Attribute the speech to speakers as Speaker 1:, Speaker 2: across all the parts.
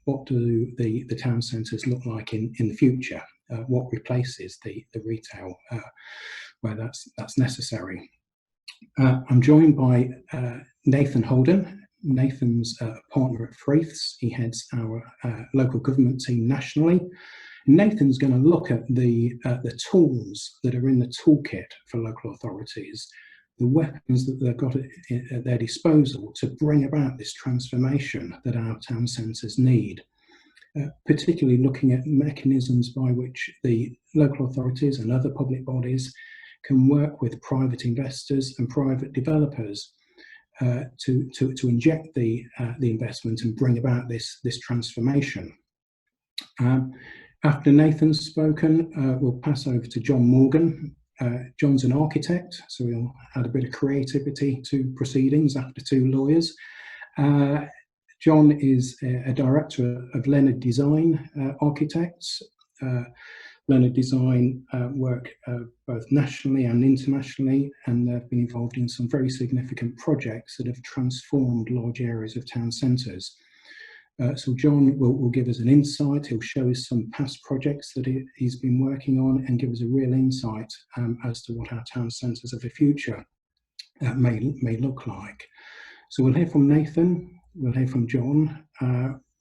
Speaker 1: what do the town centres look like in the future? What replaces the retail where that's necessary? I'm joined by Nathan Holden. Nathan's a partner at Freeths. He heads our local government team nationally. Nathan's going to look at the tools that are in the toolkit for local authorities, the weapons that they've got at their disposal to bring about this transformation that our town centres need, particularly looking at mechanisms by which the local authorities and other public bodies can work with private investors and private developers to inject the investment and bring about this transformation. After Nathan's spoken, we'll pass over to John Morgan. John's an architect, so we'll add a bit of creativity to proceedings after two lawyers. John is a director of Leonard Design Architects. Leonard Design work both nationally and internationally, and they've been involved in some very significant projects that have transformed large areas of town centres. So John will give us an insight. He'll show us some past projects that he's been working on and give us a real insight as to what our town centres of the future may look like. So we'll hear from Nathan, we'll hear from John,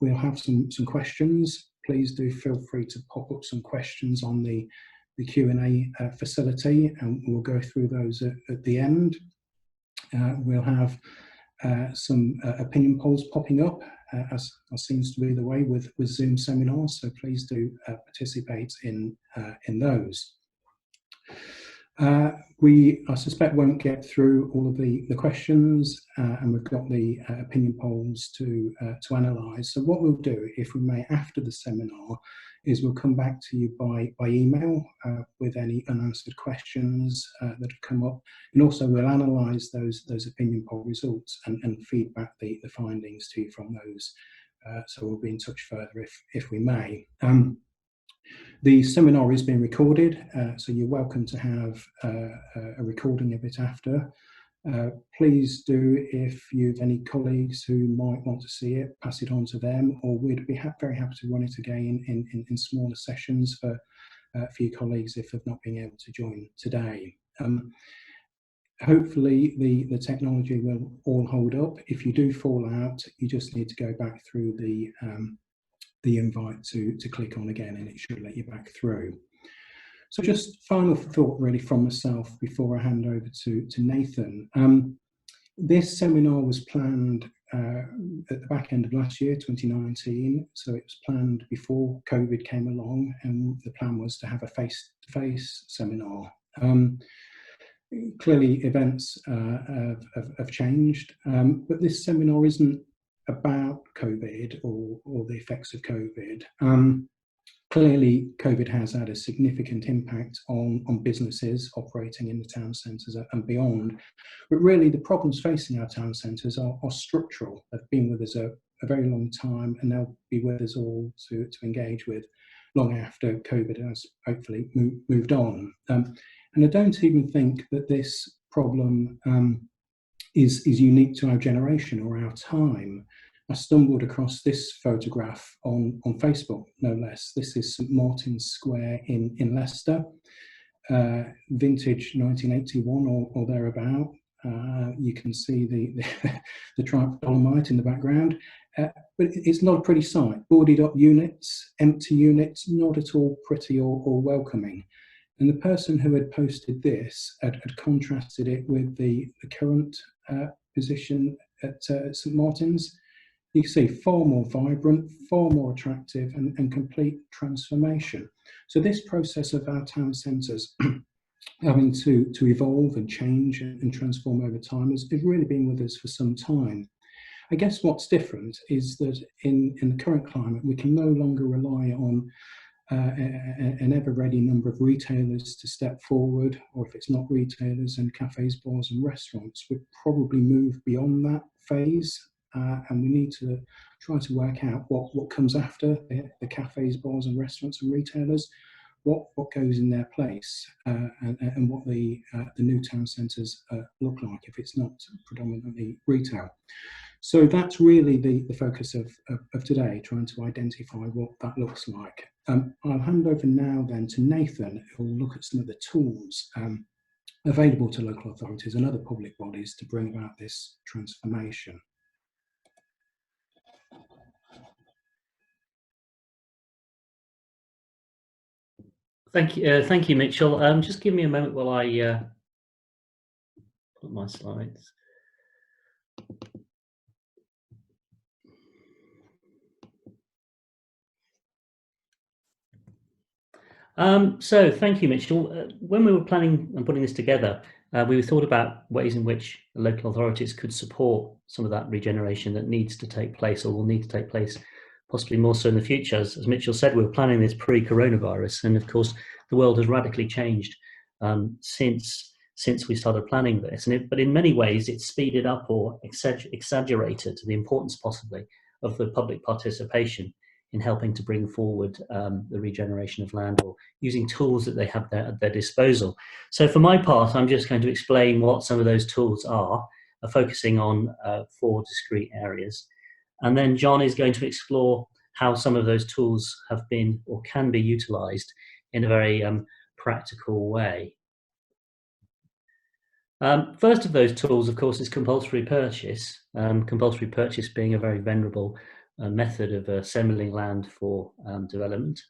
Speaker 1: we'll have some questions. Please do feel free to pop up some questions on the Q&A facility, and we'll go through those at the end. We'll have some opinion polls popping up, as seems to be the way with Zoom seminars, so please do participate in those. I suspect won't get through all of the questions, and we've got the opinion polls to analyse. So what we'll do, if we may, after the seminar, is we'll come back to you by email with any unanswered questions that have come up, and also we'll analyse those opinion poll results and feedback the findings to you from those. So we'll be in touch further if we may. The seminar is being recorded, so you're welcome to have a recording of it after. Please do, if you've any colleagues who might want to see it, pass it on to them, or we'd be very happy to run it again in smaller sessions for your colleagues if they've not been able to join today. Hopefully the technology will all hold up. If you do fall out, you just need to go back through the invite to click on again, and it should let you back through. So just final thought really from myself before I hand over to Nathan. This seminar was planned at the back end of last year, 2019, so it was planned before COVID came along, and the plan was to have a face-to-face seminar. Clearly events have changed, but this seminar isn't about COVID or the effects of COVID. Clearly, COVID has had a significant impact on businesses operating in the town centres and beyond. But really, the problems facing our town centres are structural. They've been with us a very long time, and they'll be with us all to engage with long after COVID has hopefully moved on. And I don't even think that this problem is unique to our generation or our time. I stumbled across this photograph on Facebook, no less. This is St Martin's Square in Leicester, vintage 1981 or thereabout. You can see the Triumph Dolomite in the background, but it's not a pretty sight. Boarded up units, empty units, not at all pretty or welcoming. And the person who had posted this had contrasted it with the current position at St Martin's. You can see far more vibrant, far more attractive, and complete transformation. So this process of our town centres having to evolve and change and transform over time has really been with us for some time. I guess what's different is that in the current climate, we can no longer rely on an ever-ready number of retailers to step forward, or if it's not retailers and cafes, bars and restaurants, we've probably moved beyond that phase. And we need to try to work out what comes after the cafes, bars and restaurants and retailers, what goes in their place, and what the new town centres look like if it's not predominantly retail. So that's really the focus of today, trying to identify what that looks like. I'll hand over now then to Nathan, who will look at some of the tools available to local authorities and other public bodies to bring about this transformation.
Speaker 2: Thank you, Mitchell. Just give me a moment while I put my slides. So thank you, Mitchell. When we were planning and putting this together, we thought about ways in which local authorities could support some of that regeneration that needs to take place, or will need to take place, possibly more so in the future. As Mitchell said, we were planning this pre-coronavirus, and of course, the world has radically changed since we started planning this. But in many ways, it's speeded up or exaggerated the importance, possibly, of the public participation in helping to bring forward the regeneration of land, or using tools that they have at their disposal. So for my part, I'm just going to explain what some of those tools are, focusing on 4 discrete areas. And then John is going to explore how some of those tools have been or can be utilised in a very practical way. First of those tools, of course, is compulsory purchase. Compulsory purchase being a very venerable method of assembling land for development.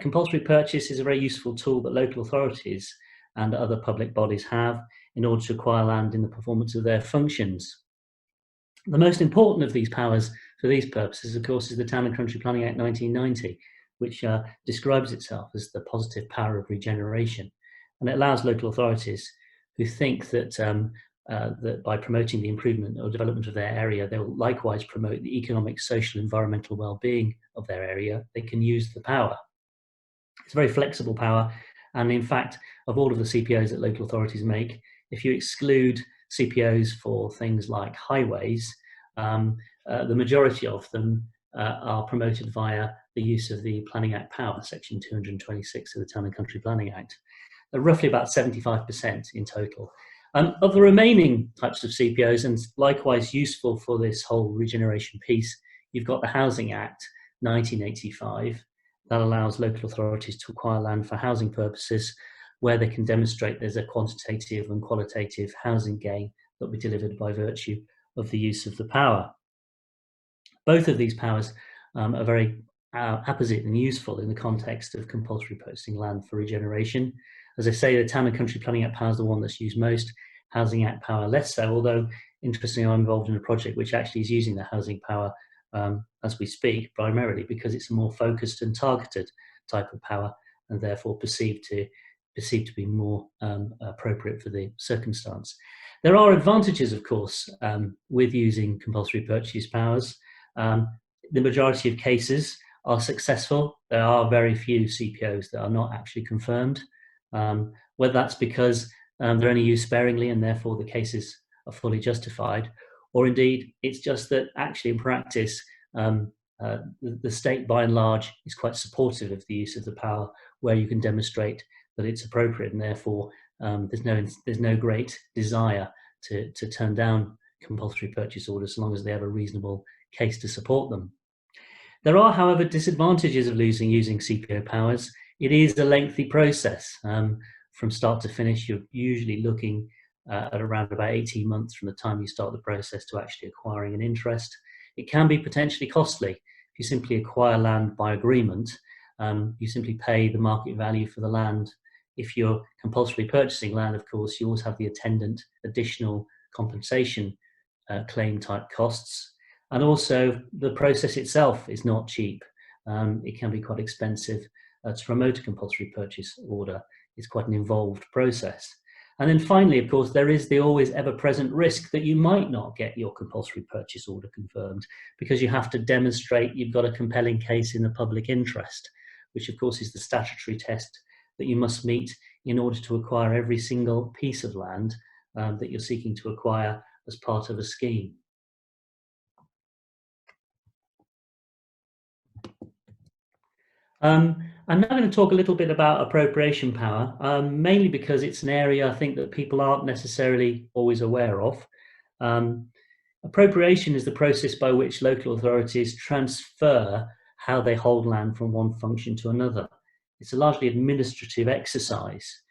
Speaker 2: Compulsory purchase is a very useful tool that local authorities and other public bodies have in order to acquire land in the performance of their functions. The most important of these powers for these purposes, of course, is the Town and Country Planning Act 1990, which describes itself as the positive power of regeneration. And it allows local authorities who think that that by promoting the improvement or development of their area, they will likewise promote the economic, social, environmental well-being of their area. They can use the power. It's a very flexible power, and in fact, of all of the CPOs that local authorities make, if you exclude CPOs for things like highways, the majority of them are promoted via the use of the Planning Act power, section 226 of the Town and Country Planning Act. Roughly about 75% in total. Of the remaining types of CPOs, and likewise useful for this whole regeneration piece, you've got the Housing Act 1985 that allows local authorities to acquire land for housing purposes where they can demonstrate there's a quantitative and qualitative housing gain that will be delivered by virtue of the use of the power. Both of these powers are very apposite and useful in the context of compulsory purchasing land for regeneration. As I say, the Town and Country Planning Act power is the one that's used most, Housing Act power less so, although interestingly I'm involved in a project which actually is using the housing power as we speak, primarily because it's a more focused and targeted type of power, and therefore perceived to be more appropriate for the circumstance. There are advantages, of course, with using compulsory purchase powers. The majority of cases are successful. There are very few CPOs that are not actually confirmed. Whether that's because they're only used sparingly and therefore the cases are fully justified, or indeed it's just that actually in practice the state by and large is quite supportive of the use of the power where you can demonstrate that it's appropriate, and therefore there's no great desire to turn down compulsory purchase orders so long as they have a reasonable case to support them. There are, however, disadvantages of using CPO powers. It is a lengthy process. From start to finish, you're usually looking at around about 18 months from the time you start the process to actually acquiring an interest. It can be potentially costly. If you simply acquire land by agreement, you simply pay the market value for the land. If you're compulsory purchasing land, of course, you always have the attendant additional compensation claim type costs. And also the process itself is not cheap. It can be quite expensive to promote a compulsory purchase order. It's quite an involved process. And then finally, of course, there is the always ever-present risk that you might not get your compulsory purchase order confirmed because you have to demonstrate you've got a compelling case in the public interest, which of course is the statutory test that you must meet in order to acquire every single piece of land that you're seeking to acquire as part of a scheme. I'm now going to talk a little bit about appropriation power, mainly because it's an area I think that people aren't necessarily always aware of. Appropriation is the process by which local authorities transfer how they hold land from one function to another. It's a largely administrative exercise.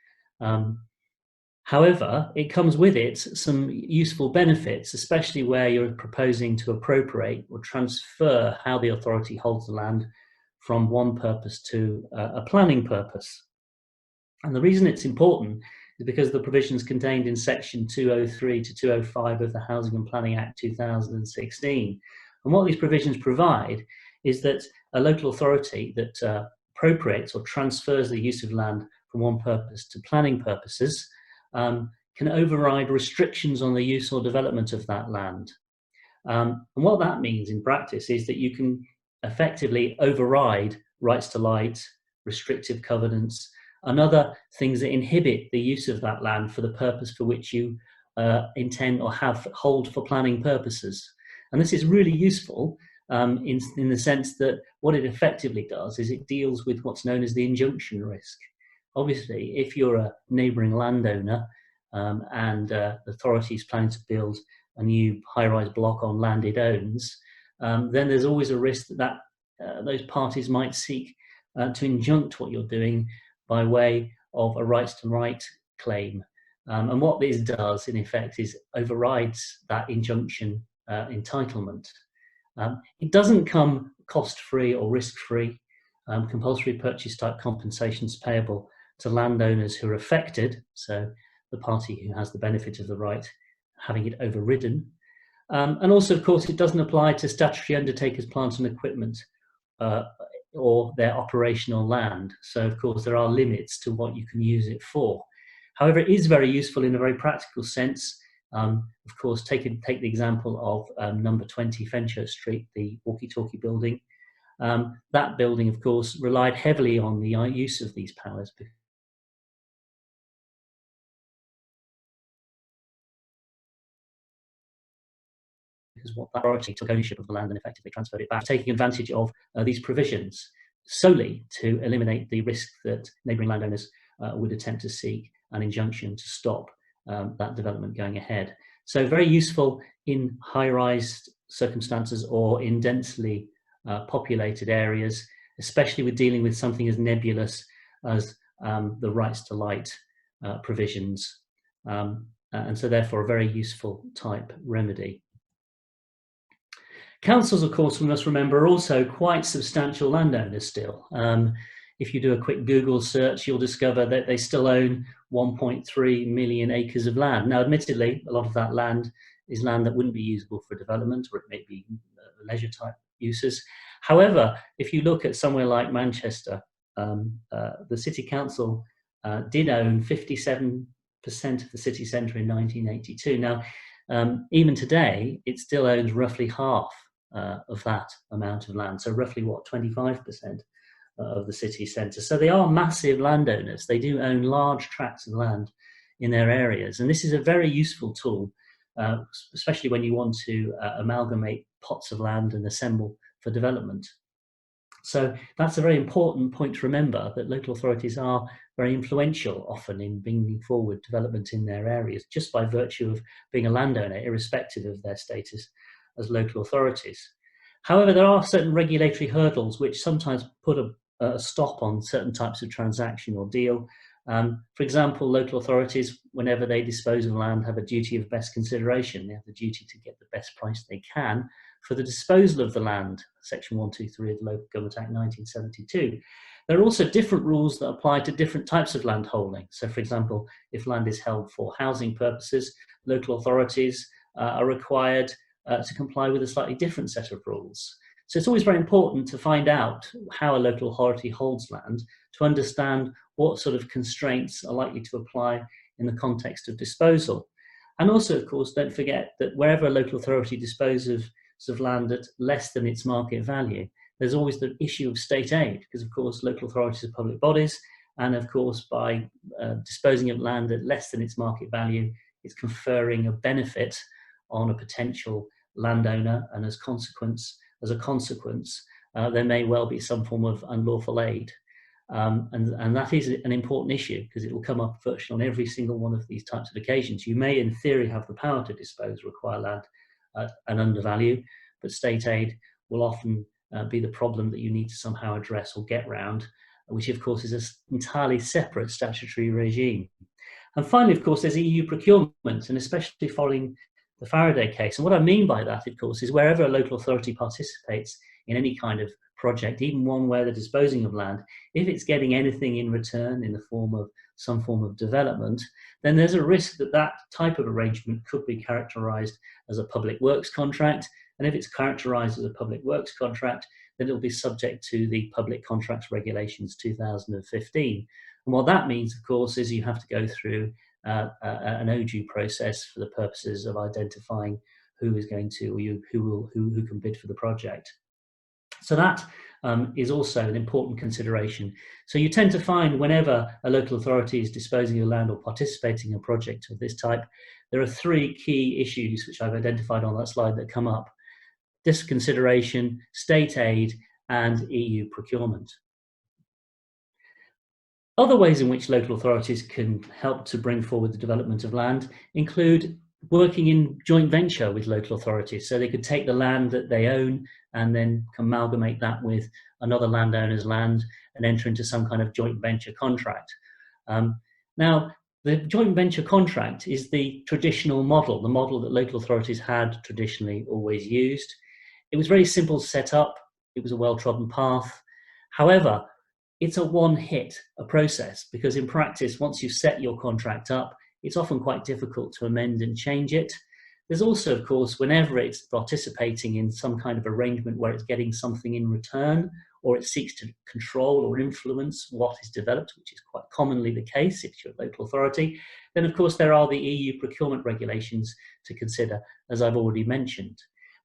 Speaker 2: However, it comes with it some useful benefits, especially where you're proposing to appropriate or transfer how the authority holds the land from one purpose to a planning purpose. And the reason it's important is because the provisions contained in section 203 to 205 of the Housing and Planning Act 2016. And what these provisions provide is that a local authority that appropriates or transfers the use of land from one purpose to planning purposes can override restrictions on the use or development of that land. And what that means in practice is that you can effectively override rights to light, restrictive covenants, and other things that inhibit the use of that land for the purpose for which you intend or hold for planning purposes. And this is really useful in the sense that what it effectively does is it deals with what's known as the injunction risk. Obviously, if you're a neighbouring landowner and the authority is planning to build a new high-rise block on land it owns, then there's always a risk that those parties might seek to injunct what you're doing by way of a rights to right claim. And what this does, in effect, is overrides that injunction entitlement. It doesn't come cost-free or risk-free. Compulsory purchase type compensations payable to landowners who are affected, so the party who has the benefit of the right having it overridden. And also, of course, it doesn't apply to statutory undertakers, plants and equipment or their operational land. So, of course, there are limits to what you can use it for. However, it is very useful in a very practical sense. Of course, take the example of number 20 Fenchurch Street, the walkie-talkie building. That building, of course, relied heavily on the use of these powers because what that authority took ownership of the land and effectively transferred it back, taking advantage of these provisions solely to eliminate the risk that neighbouring landowners would attempt to seek an injunction to stop that development going ahead. So very useful in high-rise circumstances or in densely populated areas, especially with dealing with something as nebulous as the rights to light provisions. And so therefore a very useful type remedy. Councils, of course, we must remember, are also quite substantial landowners still. If you do a quick Google search, you'll discover that they still own 1.3 million acres of land. Now, admittedly, a lot of that land is land that wouldn't be usable for development, or it may be leisure type uses. However, if you look at somewhere like Manchester, the City Council did own 57% of the city centre in 1982. Now, even today, it still owns roughly half of that amount of land. So roughly, what, 25% of the city centre. So they are massive landowners. They do own large tracts of land in their areas. And this is a very useful tool, especially when you want to amalgamate pots of land and assemble for development. So that's a very important point to remember, that local authorities are very influential often in bringing forward development in their areas, just by virtue of being a landowner, irrespective of their status as local authorities. However, there are certain regulatory hurdles which sometimes put a stop on certain types of transaction or deal. For example, local authorities, whenever they dispose of land, have a duty of best consideration. They have the duty to get the best price they can for the disposal of the land, Section 123 of the Local Government Act 1972. There are also different rules that apply to different types of land holding. So, for example, if land is held for housing purposes, local authorities are required to comply with a slightly different set of rules. So it's always very important to find out how a local authority holds land, to understand what sort of constraints are likely to apply in the context of disposal. And also, of course, don't forget that wherever a local authority disposes of land at less than its market value, there's always the issue of state aid, because of course local authorities are public bodies, and of course by disposing of land at less than its market value, it's conferring a benefit on a potential landowner, and as a consequence, there may well be some form of unlawful aid. And that is an important issue, because it will come up virtually on every single one of these types of occasions. You may, in theory, have the power to dispose, require land an undervalue, but state aid will often be the problem that you need to somehow address or get round, which of course is an entirely separate statutory regime. And finally, of course, there's EU procurement, and especially following the Faraday case. And what I mean by that, of course, is wherever a local authority participates in any kind of project, even one where they're disposing of land, if it's getting anything in return in the form of some form of development, then there's a risk that that type of arrangement could be characterised as a public works contract. And if it's characterised as a public works contract, then it'll be subject to the Public Contracts Regulations 2015. And what that means, of course, is you have to go through an OJU process for the purposes of identifying who is going to, or who can bid for the project. So that is also an important consideration. So you tend to find whenever a local authority is disposing of land or participating in a project of this type, there are three key issues which I've identified on that slide that come up: disconsideration, state aid, and EU procurement. Other ways in which local authorities can help to bring forward the development of land include working in joint venture with local authorities. So they could take the land that they own and then amalgamate that with another landowner's land and enter into some kind of joint venture contract. Now, the joint venture contract is the traditional model, the model that local authorities had traditionally always used. It was very simple to set up. It was a well-trodden path. However, it's a one-hit process, because in practice, once you've set your contract up, it's often quite difficult to amend and change it. There's also, of course, whenever it's participating in some kind of arrangement where it's getting something in return, or it seeks to control or influence what is developed, which is quite commonly the case if you're a local authority, then of course there are the EU procurement regulations to consider, as I've already mentioned.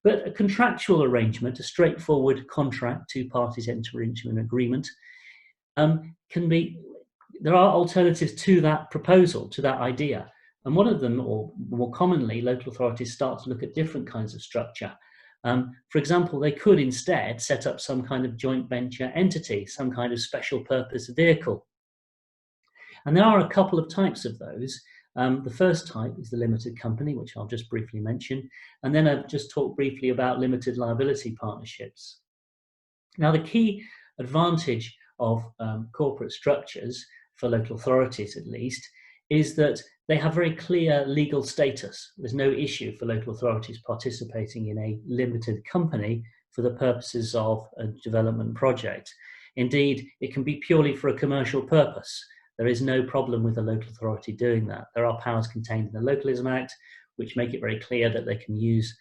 Speaker 2: But a contractual arrangement, a straightforward contract, two parties enter into an agreement, there are alternatives to that proposal, to that idea. And one of them, or more commonly, local authorities start to look at different kinds of structure. For example, they could instead set up some kind of joint venture entity, some kind of special purpose vehicle. And there are a couple of types of those. The first type is the limited company, which I'll just briefly mention. And then I'll just talk briefly about limited liability partnerships. Now, the key advantage of corporate structures, for local authorities at least, is that they have very clear legal status. There's no issue for local authorities participating in a limited company for the purposes of a development project. Indeed, it can be purely for a commercial purpose. There is no problem with a local authority doing that. There are powers contained in the Localism Act which make it very clear that they can use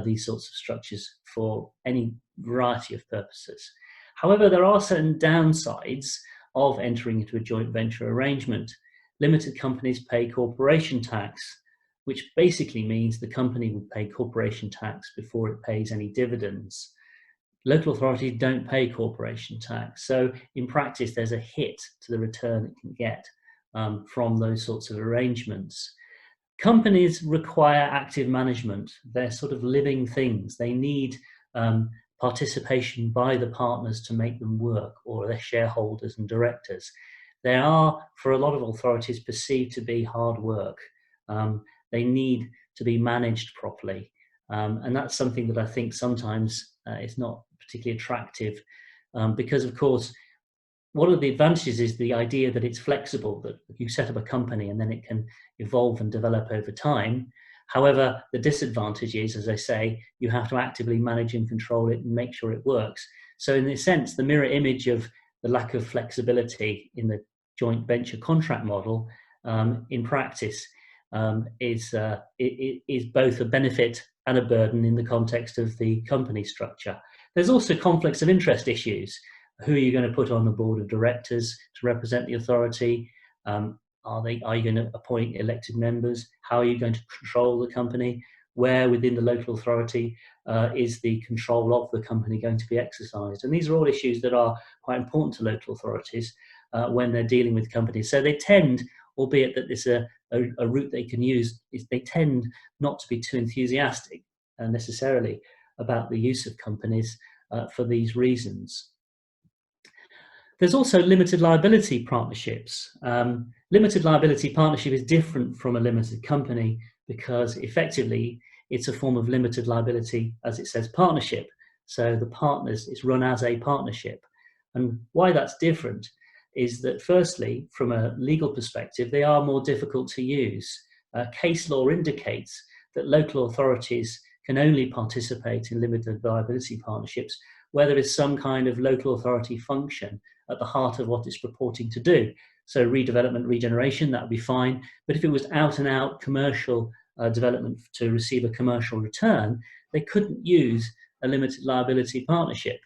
Speaker 2: these sorts of structures for any variety of purposes. However, there are certain downsides of entering into a joint venture arrangement. Limited companies pay corporation tax, which basically means the company would pay corporation tax before it pays any dividends. Local authorities don't pay corporation tax, so in practice there's a hit to the return it can get from those sorts of arrangements. Companies require active management. They're sort of living things. They need participation by the partners to make them work, or their shareholders and directors. They are, for a lot of authorities, perceived to be hard work. They need to be managed properly. And that's something that I think sometimes is not particularly attractive, because, of course, one of the advantages is the idea that it's flexible, that you set up a company and then it can evolve and develop over time. However, the disadvantage is, as I say, you have to actively manage and control it and make sure it works. So in a sense, the mirror image of the lack of flexibility in the joint venture contract model in practice is both a benefit and a burden in the context of the company structure. There's also conflicts of interest issues. Who are you going to put on the board of directors to represent the authority? Are you going to appoint elected members? How are you going to control the company? Where within the local authority is the control of the company going to be exercised? And these are all issues that are quite important to local authorities when they're dealing with companies. So they tend, albeit that it's a route they can use, is they tend not to be too enthusiastic necessarily about the use of companies for these reasons. There's also limited liability partnerships. Limited liability partnership is different from a limited company because effectively it's a form of limited liability, as it says, partnership. So the partners, it's run as a partnership. And why that's different is that, firstly, from a legal perspective, they are more difficult to use. Case law indicates that local authorities can only participate in limited liability partnerships where there is some kind of local authority function at the heart of what it's purporting to do. So redevelopment, regeneration, that would be fine. But if it was out and out commercial development to receive a commercial return, they couldn't use a limited liability partnership.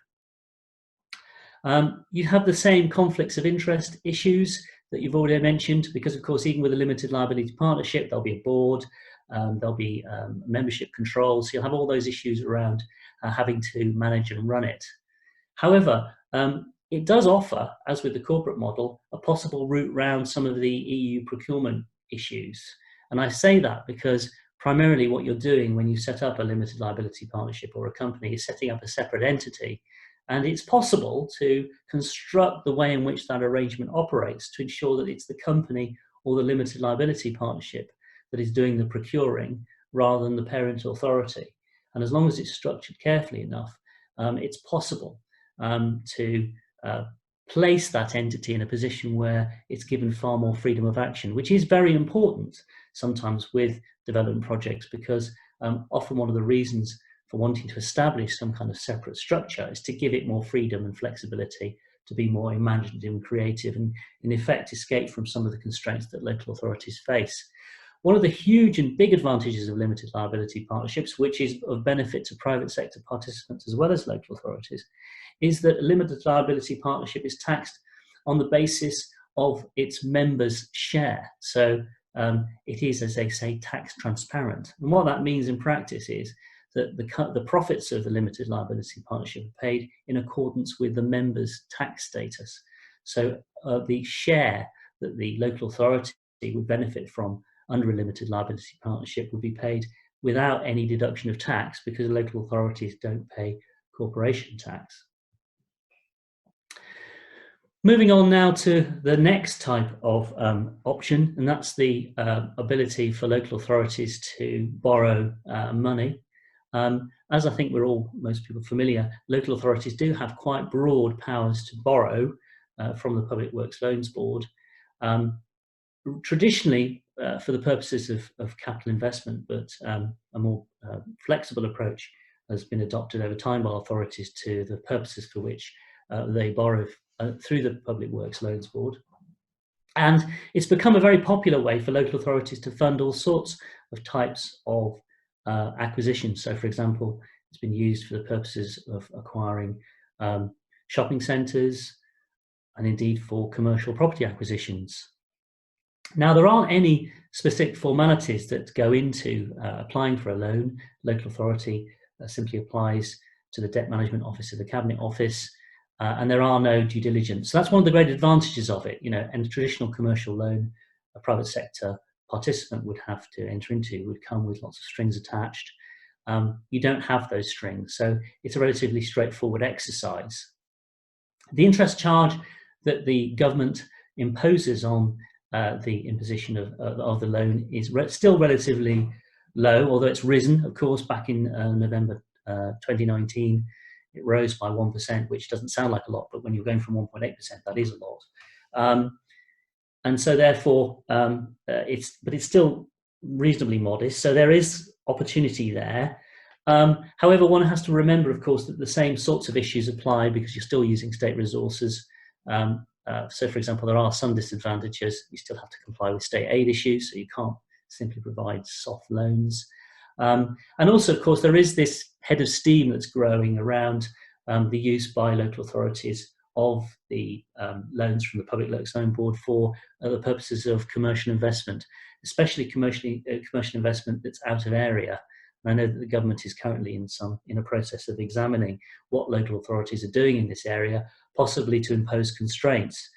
Speaker 2: You have the same conflicts of interest issues that you've already mentioned, because of course, even with a limited liability partnership, there'll be a board, there'll be membership controls. So you'll have all those issues around having to manage and run it. However, it does offer, as with the corporate model, a possible route round some of the EU procurement issues. And I say that because primarily what you're doing when you set up a limited liability partnership or a company is setting up a separate entity. And it's possible to construct the way in which that arrangement operates to ensure that it's the company or the limited liability partnership that is doing the procuring rather than the parent authority. And as long as it's structured carefully enough, it's possible to place that entity in a position where it's given far more freedom of action, which is very important sometimes with development projects, because often one of the reasons for wanting to establish some kind of separate structure is to give it more freedom and flexibility to be more imaginative and creative and in effect escape from some of the constraints that local authorities face. One of the huge and big advantages of limited liability partnerships, which is of benefit to private sector participants as well as local authorities, is that a limited liability partnership is taxed on the basis of its members' share. So it is, as they say, tax transparent. And what that means in practice is that the profits of the limited liability partnership are paid in accordance with the members' tax status. So the share that the local authority would benefit from under a limited liability partnership would be paid without any deduction of tax, because local authorities don't pay corporation tax. Moving on now to the next type of option, and that's the ability for local authorities to borrow money. As I think most people are familiar, local authorities do have quite broad powers to borrow from the Public Works Loans Board. Traditionally, for the purposes of capital investment, but a more flexible approach has been adopted over time by authorities to the purposes for which they borrow through the Public Works Loans Board. And it's become a very popular way for local authorities to fund all sorts of types of acquisitions. So, for example, it's been used for the purposes of acquiring shopping centres and indeed for commercial property acquisitions. Now, there aren't any specific formalities that go into applying for a loan. Local authority simply applies to the Debt Management Office of the Cabinet Office, and there are no due diligence. So that's one of the great advantages of it. And a traditional commercial loan, a private sector participant would have to enter into, would come with lots of strings attached. You don't have those strings, so it's a relatively straightforward exercise. The interest charge that the government imposes on the imposition of the loan is still relatively low, although it's risen, of course. Back in November 2019, it rose by 1%, which doesn't sound like a lot, but when you're going from 1.8%, that is a lot. And so therefore, it's still reasonably modest. So there is opportunity there. However, one has to remember, of course, that the same sorts of issues apply because you're still using state resources. So, for example, there are some disadvantages. You still have to comply with state aid issues, so you can't simply provide soft loans. And also, of course, there is this head of steam that's growing around the use by local authorities of the loans from the Public Works Loan Board for the purposes of commercial investment, especially commercial investment that's out of area. And I know that the government is currently in a process of examining what local authorities are doing in this area, possibly to impose constraints.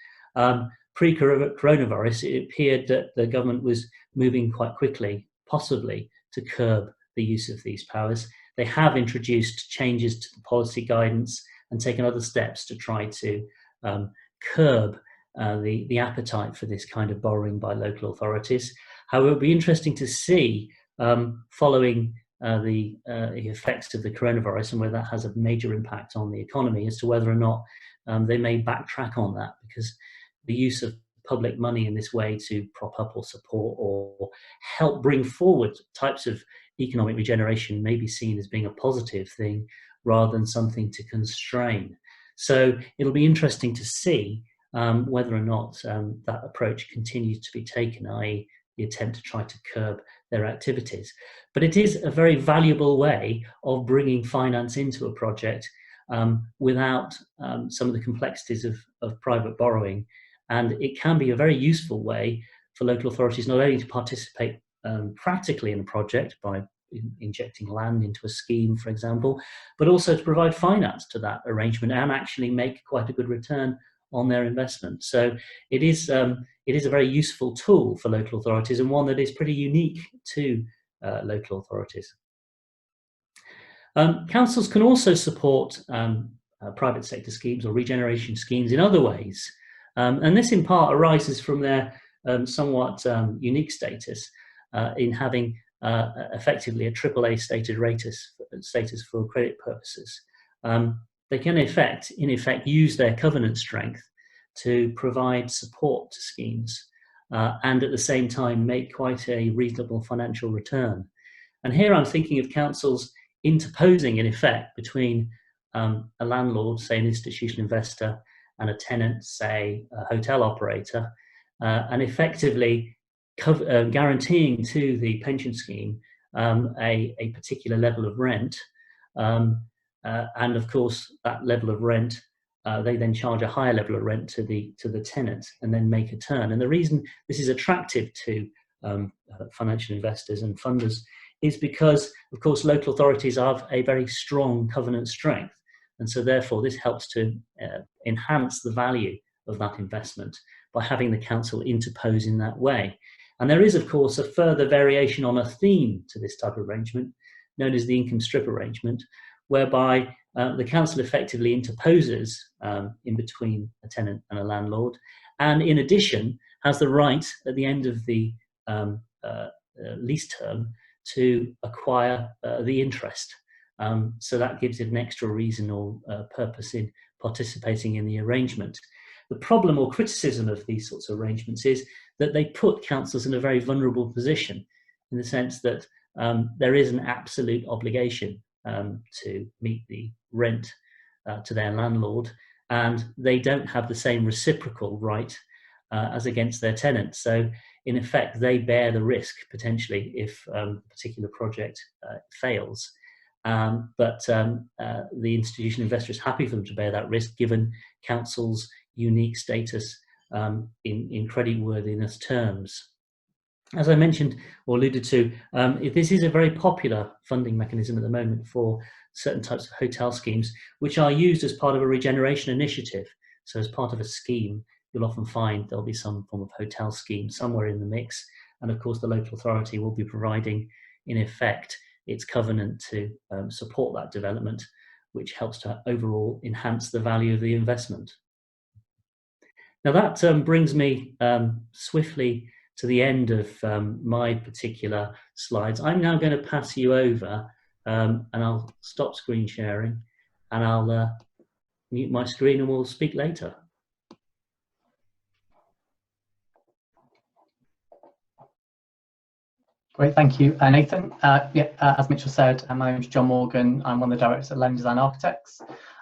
Speaker 2: Pre-coronavirus, it appeared that the government was moving quite quickly, possibly to curb the use of these powers. They have introduced changes to the policy guidance and taken other steps to try to curb the appetite for this kind of borrowing by local authorities. However, it will be interesting to see, following the effects of the coronavirus and whether that has a major impact on the economy, as to whether or not they may backtrack on that, because the use of public money in this way to prop up or support or help bring forward types of economic regeneration may be seen as being a positive thing rather than something to constrain. So it'll be interesting to see whether or not that approach continues to be taken, i.e. the attempt to try to curb their activities. But it is a very valuable way of bringing finance into a project without some of the complexities of private borrowing. And it can be a very useful way for local authorities not only to participate practically in a project by injecting land into a scheme, for example, but also to provide finance to that arrangement and actually make quite a good return on their investment. So it is a very useful tool for local authorities, and one that is pretty unique to local authorities. Councils can also support private sector schemes or regeneration schemes in other ways. And this in part arises from their somewhat unique status in having effectively a AAA status for credit purposes. They can in effect use their covenant strength to provide support to schemes and at the same time make quite a reasonable financial return. And here I'm thinking of councils interposing in effect between a landlord, say an institutional investor, and a tenant, say a hotel operator, and effectively guaranteeing to the pension scheme a particular level of rent. And of course, that level of rent, they then charge a higher level of rent to the tenant and then make a turn. And the reason this is attractive to financial investors and funders is because, of course, local authorities have a very strong covenant strength. And so therefore, this helps to enhance the value of that investment by having the council interpose in that way. And there is, of course, a further variation on a theme to this type of arrangement, known as the income strip arrangement, whereby the council effectively interposes in between a tenant and a landlord, and in addition has the right at the end of the lease term to acquire the interest. So that gives it an extra reason or purpose in participating in the arrangement. The problem or criticism of these sorts of arrangements is that they put councils in a very vulnerable position, in the sense that there is an absolute obligation to meet the rent to their landlord, and they don't have the same reciprocal right as against their tenants. So in effect, they bear the risk potentially if a particular project fails. But the institutional investor is happy for them to bear that risk, given council's unique status in creditworthiness terms. As I mentioned or alluded to, this is a very popular funding mechanism at the moment for certain types of hotel schemes, which are used as part of a regeneration initiative. So as part of a scheme, you'll often find there'll be some form of hotel scheme somewhere in the mix. And of course, the local authority will be providing, in effect, its covenant to support that development, which helps to overall enhance the value of the investment. Now that brings me swiftly to the end of my particular slides. I'm now going to pass you over and I'll stop screen sharing and I'll mute my screen and we'll speak later.
Speaker 3: Great, thank you, Nathan. As Mitchell said, my name is John Morgan. I'm one of the directors at Leonard Design Architects.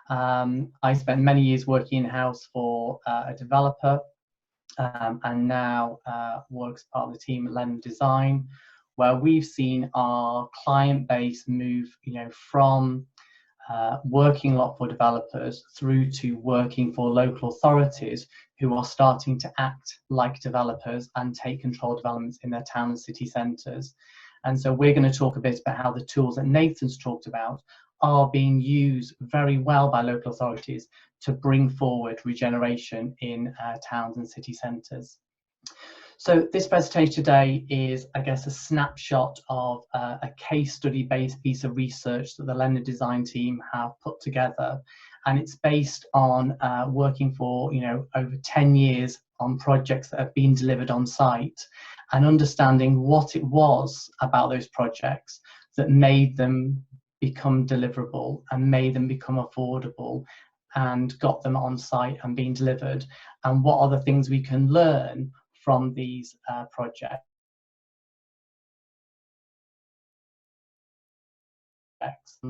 Speaker 3: I spent many years working in-house for a developer and now work as part of the team at Leonard Design, where we've seen our client base move, from working a lot for developers through to working for local authorities who are starting to act like developers and take control of developments in their town and city centres. And so we're going to talk a bit about how the tools that Nathan's talked about are being used very well by local authorities to bring forward regeneration in towns and city centres. So this presentation today is, I guess, a snapshot of a case study-based piece of research that the Leonard Design team have put together, and it's based on working for over 10 years on projects that have been delivered on site, and understanding what it was about those projects that made them become deliverable and made them become affordable and got them on site and being delivered, and what are the things we can learn from these projects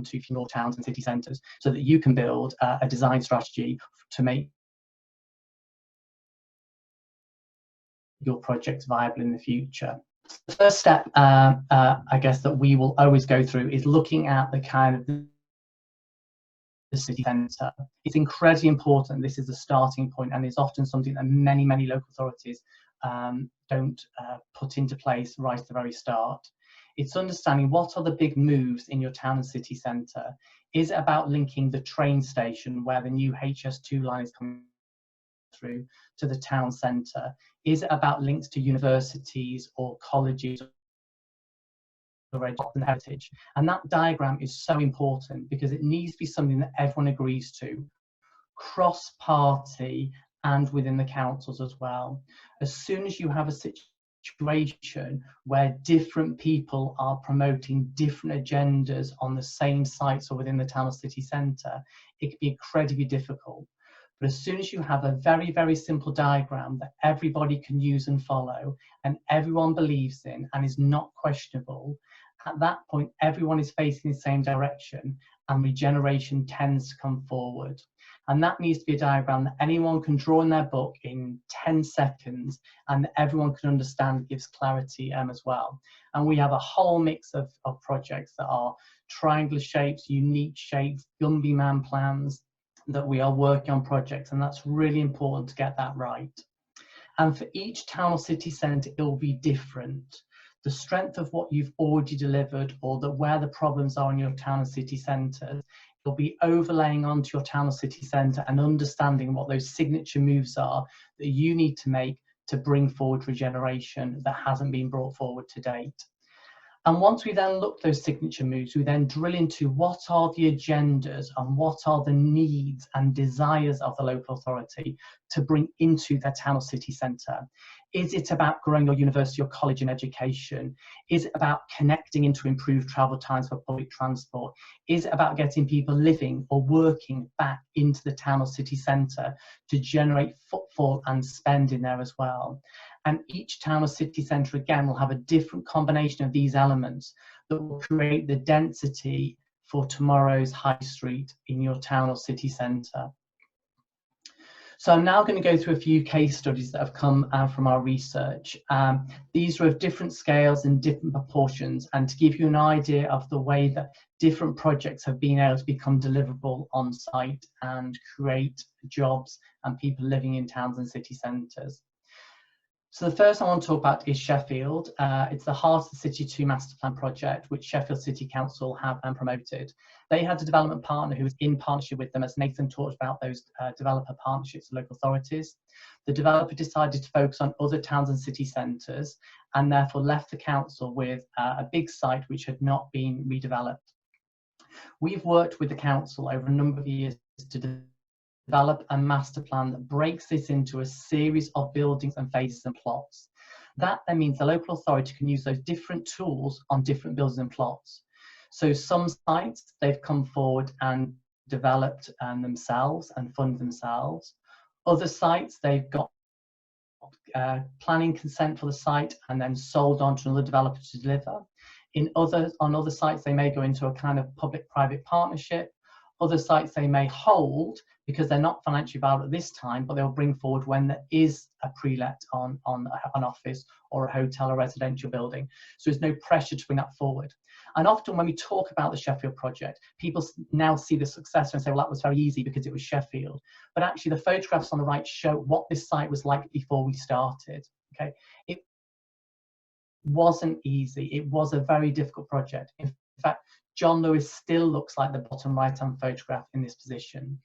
Speaker 3: to more towns and city centres, so that you can build a design strategy to make your project viable in the future. The first step, I guess, that we will always go through is looking at the kind of the city centre. It's incredibly important. This is the starting point, and is often something that many local authorities don't put into place right at the very start. It's understanding what are the big moves in your town and city centre. Is it about linking the train station where the new HS2 line is coming through to the town centre? Is it about links to universities or colleges or and heritage? And that diagram is so important because it needs to be something that everyone agrees to, cross-party and within the councils as well. As soon as you have a situation where different people are promoting different agendas on the same sites or within the town or city centre, it can be incredibly difficult. But as soon as you have a very simple diagram that everybody can use and follow, and everyone believes in and is not questionable, at that point everyone is facing the same direction, and regeneration tends to come forward. And that needs to be a diagram that anyone can draw in their book in 10 seconds and everyone can understand, gives clarity as well. And we have a whole mix of projects that are triangular shapes, unique shapes, Gumby man plans, that we are working on projects, and that's really important to get that right. And for each town or city centre, it will be different. The strength of what you've already delivered, or where the problems are in your town and city centres, you'll be overlaying onto your town or city centre and understanding what those signature moves are that you need to make to bring forward regeneration that hasn't been brought forward to date. And once we then look at those signature moves, we then drill into what are the agendas and what are the needs and desires of the local authority to bring into their town or city centre. Is it about growing your university or college in education? Is it about connecting into improved travel times for public transport? Is it about getting people living or working back into the town or city centre to generate footfall and spend in there as well? And each town or city centre, again, will have a different combination of these elements that will create the density for tomorrow's high street in your town or city centre. So I'm now going to go through a few case studies that have come out from our research. These are of different scales and different proportions, and to give you an idea of the way that different projects have been able to become deliverable on site and create jobs and people living in towns and city centres. So the first I want to talk about is Sheffield. It's the Heart of the City 2 Master Plan project, which Sheffield City Council have promoted. They had a development partner who was in partnership with them, as Nathan talked about those developer partnerships with local authorities. The developer decided to focus on other towns and city centres, and therefore left the council with a big site which had not been redeveloped. We've worked with the council over a number of years to develop a master plan that breaks this into a series of buildings and phases and plots. That then means the local authority can use those different tools on different buildings and plots. So some sites, they've come forward and developed themselves and fund themselves. Other sites, they've got planning consent for the site and then sold on to another developer to deliver. On other sites, they may go into a kind of public-private partnership. Other sites they may hold because they're not financially viable at this time, but they'll bring forward when there is a pre-let on an office or a hotel or residential building. So there's no pressure to bring that forward. And often when we talk about the Sheffield project, people now see the success and say, well, that was very easy because it was Sheffield. But actually the photographs on the right show what this site was like before we started. Okay, it wasn't easy. It was a very difficult project. In fact, John Lewis still looks like the bottom right-hand photograph in this position.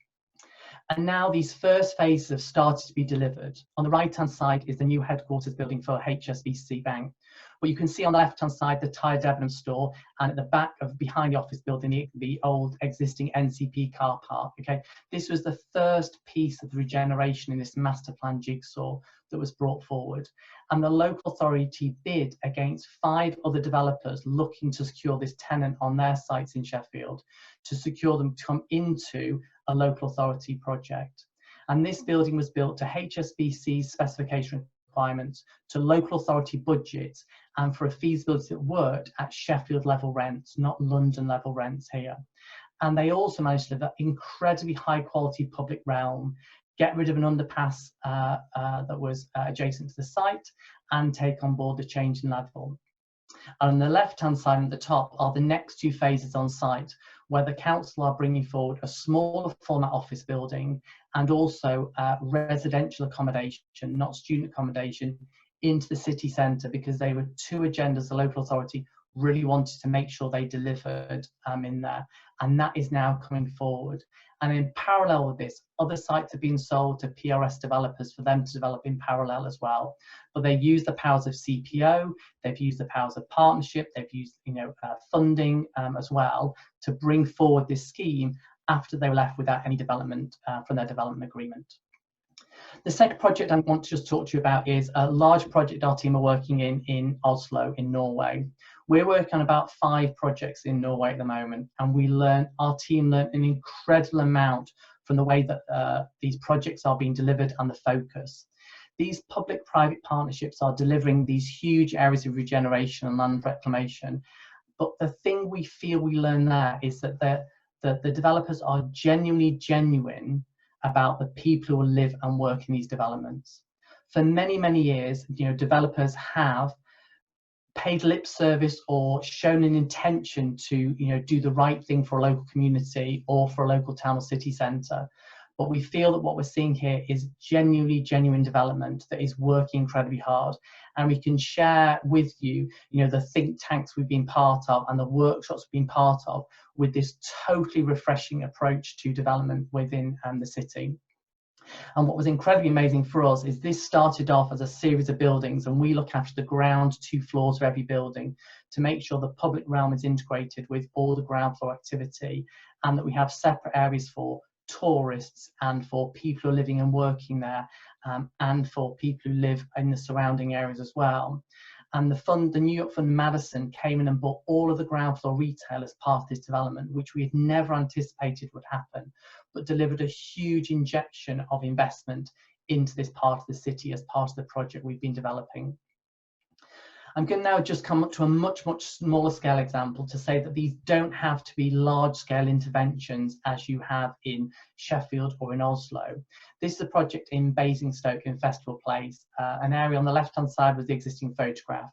Speaker 3: And now these first phases have started to be delivered. On the right-hand side is the new headquarters building for HSBC Bank. But you can see on the left-hand side the Tyre Debenham store, and at the back of behind the office building, the old existing NCP car park. Okay, this was the first piece of the regeneration in this master plan jigsaw that was brought forward. And the local authority bid against 5 other developers looking to secure this tenant on their sites in Sheffield, to secure them to come into a local authority project. And this building was built to HSBC's specification requirements, to local authority budgets, and for a feasibility that worked at Sheffield level rents, not London level rents here. And they also managed to live that incredibly high quality public realm, get rid of an underpass that was adjacent to the site, and take on board the change in level. And on the left-hand side at the top are the next 2 phases on site, where the council are bringing forward a smaller format office building and also residential accommodation, not student accommodation, into the city centre, because they were 2 agendas the local authority really wanted to make sure they delivered in there. And that is now coming forward. And in parallel with this, other sites have been sold to PRS developers for them to develop in parallel as well. But they use the powers of CPO, they've used the powers of partnership, they've used funding as well to bring forward this scheme after they were left without any development from their development agreement. The second project I want to just talk to you about is a large project our team are working in Oslo in Norway. We're working on about 5 projects in Norway at the moment, and our team learned an incredible amount from the way that these projects are being delivered and the focus. These public-private partnerships are delivering these huge areas of regeneration and land reclamation. But the thing we feel we learn there is that the developers are genuine about the people who will live and work in these developments. For many, many years, developers have paid lip service or shown an intention to do the right thing for a local community or for a local town or city centre. But we feel that what we're seeing here is genuine development that is working incredibly hard. And we can share with you, the think tanks we've been part of and the workshops we've been part of with this totally refreshing approach to development within the city. And what was incredibly amazing for us is this started off as a series of buildings, and we look after the ground 2 floors of every building to make sure the public realm is integrated with all the ground floor activity, and that we have separate areas for tourists and for people who are living and working there, and for people who live in the surrounding areas as well. And the New York Fund Madison came in and bought all of the ground floor retail as part of this development, which we had never anticipated would happen, but delivered a huge injection of investment into this part of the city as part of the project we've been developing. I'm going to now just come up to a much smaller scale example to say that these don't have to be large scale interventions as you have in Sheffield or in Oslo. This is a project in Basingstoke in Festival Place. An area on the left hand side was the existing photograph,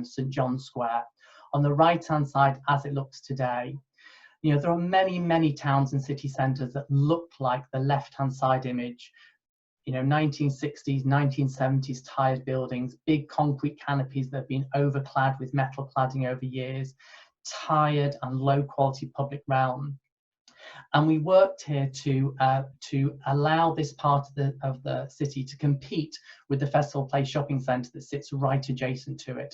Speaker 3: St John's Square. On the right hand side, as it looks today, there are many towns and city centres that look like the left hand side image. 1960s, 1970s tired buildings, big concrete canopies that have been overclad with metal cladding over years, tired and low quality public realm. And we worked here to allow this part of the city to compete with the Festival Place shopping centre that sits right adjacent to it.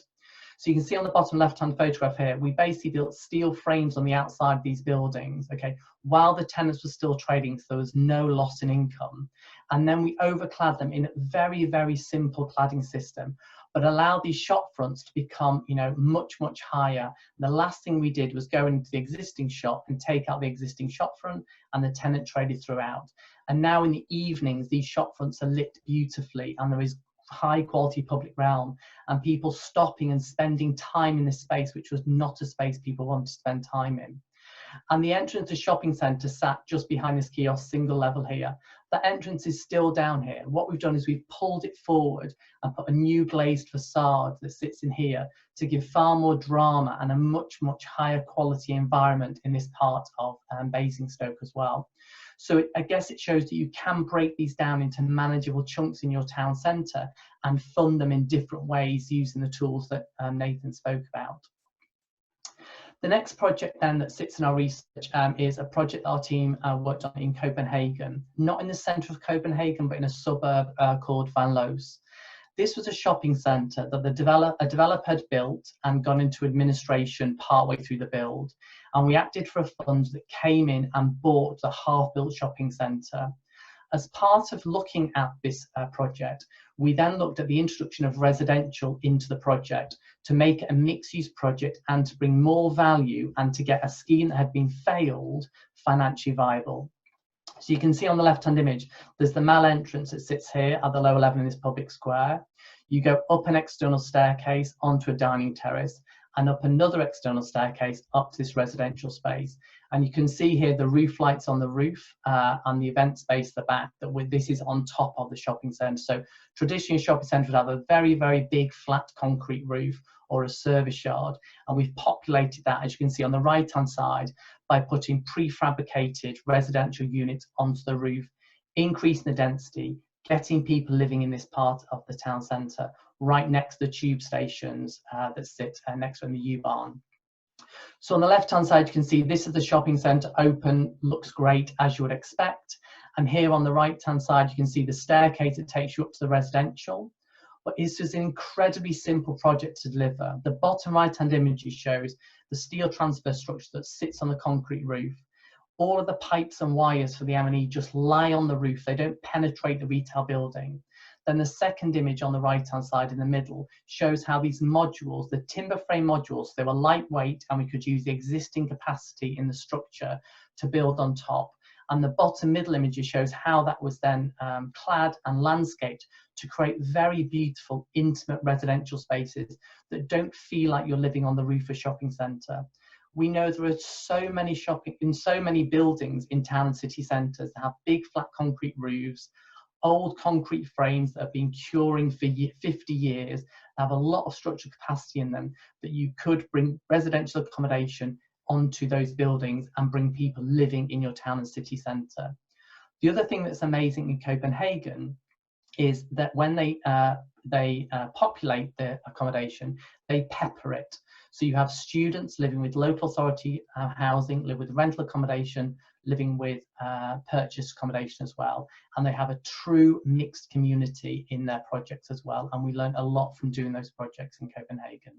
Speaker 3: So you can see on the bottom left-hand photograph here, we basically built steel frames on the outside of these buildings, okay, while the tenants were still trading, so there was no loss in income. And then we overclad them in a very simple cladding system, but allowed these shop fronts to become, much higher. The last thing we did was go into the existing shop and take out the existing shop front, and the tenant traded throughout. And now in the evenings, these shop fronts are lit beautifully, and there is high quality public realm and people stopping and spending time in this space, which was not a space people wanted to spend time in. And the entrance to shopping centre sat just behind this kiosk, single level here. The entrance is still down here. What we've done is we've pulled it forward and put a new glazed facade that sits in here to give far more drama and a much higher quality environment in this part of Basingstoke as well. So I guess it shows that you can break these down into manageable chunks in your town centre and fund them in different ways using the tools that Nathan spoke about. The next project then that sits in our research is a project that our team worked on in Copenhagen, not in the centre of Copenhagen, but in a suburb called Van Loos. This was a shopping centre that a developer had built and gone into administration partway through the build. And we acted for a fund that came in and bought the half-built shopping centre. As part of looking at this project, we then looked at the introduction of residential into the project to make it a mixed-use project and to bring more value and to get a scheme that had been failed financially viable. So you can see on the left-hand image, there's the mall entrance that sits here at the lower level in this public square. You go up an external staircase onto a dining terrace and up another external staircase up to this residential space. And you can see here the roof lights on the roof and the event space at the back, this is on top of the shopping centre. So traditionally a shopping centre would have a very, very big flat concrete roof or a service yard. And we've populated that, as you can see on the right-hand side, by putting prefabricated residential units onto the roof, increasing the density, getting people living in this part of the town centre, right next to the tube stations that sit next to the U-Bahn. So on the left-hand side, you can see this is the shopping centre, open, looks great as you would expect. And here on the right-hand side, you can see the staircase that takes you up to the residential. But it's just an incredibly simple project to deliver. The bottom right-hand image shows the steel transfer structure that sits on the concrete roof. All of the pipes and wires for the M&E just lie on the roof. They don't penetrate the retail building. Then the second image on the right-hand side in the middle shows how these modules, the timber frame modules, they were lightweight and we could use the existing capacity in the structure to build on top. And the bottom middle image shows how that was then clad and landscaped to create very beautiful, intimate residential spaces that don't feel like you're living on the roof of a shopping centre. We know there are so many buildings in town and city centres that have big flat concrete roofs, old concrete frames that have been curing for 50 years, have a lot of structural capacity in them, that you could bring residential accommodation onto those buildings and bring people living in your town and city centre. The other thing that's amazing in Copenhagen is that when they populate the accommodation, they pepper it. So you have students living with local authority housing, live with rental accommodation, living with purchase accommodation as well. And they have a true mixed community in their projects as well. And we learned a lot from doing those projects in Copenhagen.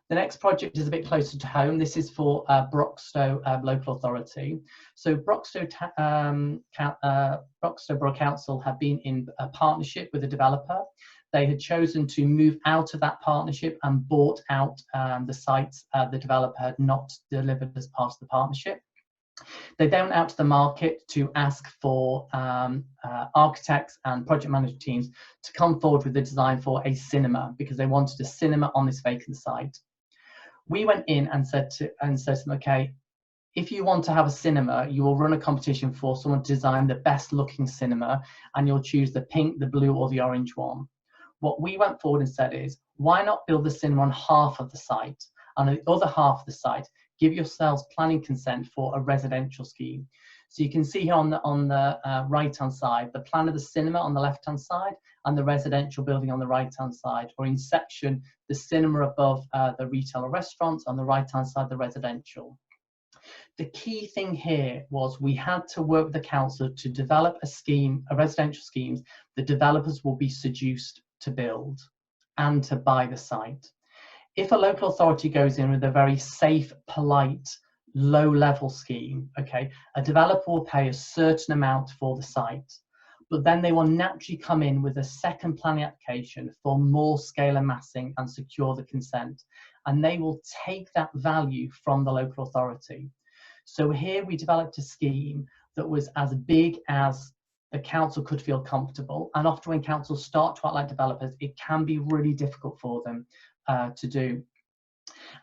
Speaker 3: The next project is a bit closer to home. This is for Broxtowe local authority. So Broxtowe Borough Council have been in a partnership with a developer. They had chosen to move out of that partnership and bought out the sites the developer had not delivered as part of the partnership. They then went out to the market to ask for architects and project management teams to come forward with the design for a cinema, because they wanted a cinema on this vacant site. We went in and said to them, okay, if you want to have a cinema, you will run a competition for someone to design the best looking cinema, and you'll choose the pink, the blue, or the orange one. What we went forward and said is, why not build the cinema on half of the site, and on the other half of the site, give yourselves planning consent for a residential scheme. So you can see here on the right-hand side, the plan of the cinema on the left-hand side and the residential building on the right-hand side, or in section, the cinema above the retail or restaurants, on the right-hand side, the residential. The key thing here was we had to work with the council to develop a scheme, a residential schemes, the developers will be seduced to build and to buy the site. If a local authority goes in with a very safe, polite, low-level scheme, okay, a developer will pay a certain amount for the site, but then they will naturally come in with a second planning application for more scale and massing and secure the consent, and they will take that value from the local authority. So here we developed a scheme that was as big as the council could feel comfortable, and often when councils start to act like developers, it can be really difficult for them to do.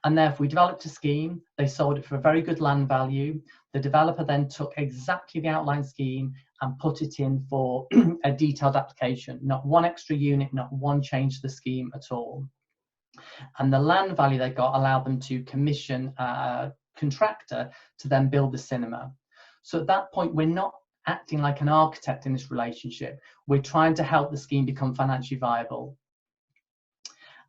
Speaker 3: And therefore we developed a scheme, they sold it for a very good land value. The developer then took exactly the outline scheme and put it in for a detailed application, not one extra unit, not one change to the scheme at all. And the land value they got allowed them to commission a contractor to then build the cinema. So at that point, we're not acting like an architect in this relationship. We're trying to help the scheme become financially viable.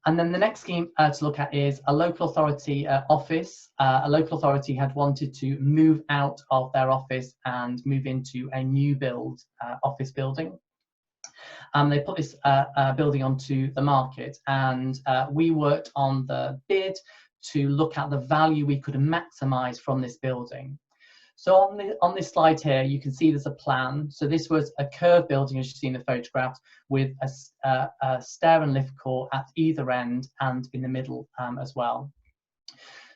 Speaker 3: And then the next scheme to look at is a local authority office. A local authority had wanted to move out of their office and move into a new build office building. They put this building onto the market, and we worked on the bid to look at the value we could maximise from this building. So on this slide here, you can see there's a plan. So this was a curved building, as you see in the photographs, with a stair and lift core at either end and in the middle as well.